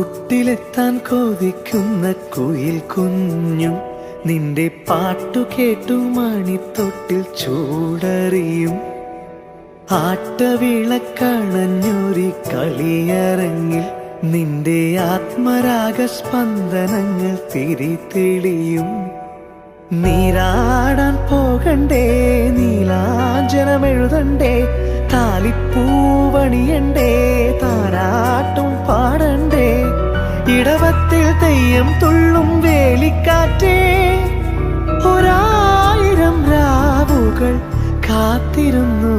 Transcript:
കൂട്ടിലെത്താൻ കൊതിക്കുന്ന കുയിൽ കുഞ്ഞും നിന്റെ പാട്ടു കേട്ടു മണിത്തൊട്ടിൽ ചൂടറിയും. ആട്ടവിളക്കണഞ്ഞൊരി കളിയരങ്ങിൽ നിന്റെ ആത്മരാഗസ്പന്ദനങ്ങൾ തിരിതെളിയും. നീരാടാൻ പോകണ്ടേ, നീലാഞ്ജനമെഴുതണ്ടേ, താലിപ്പൂവണിയണ്ടേ, താരാട്ടും പാടണ്ടേ, ഇടവത്തിൽ തെയ്യം തുള്ളും വേലിക്കാറ്റേ, ഒരായിരം രാവുകൾ കാത്തിരുന്നു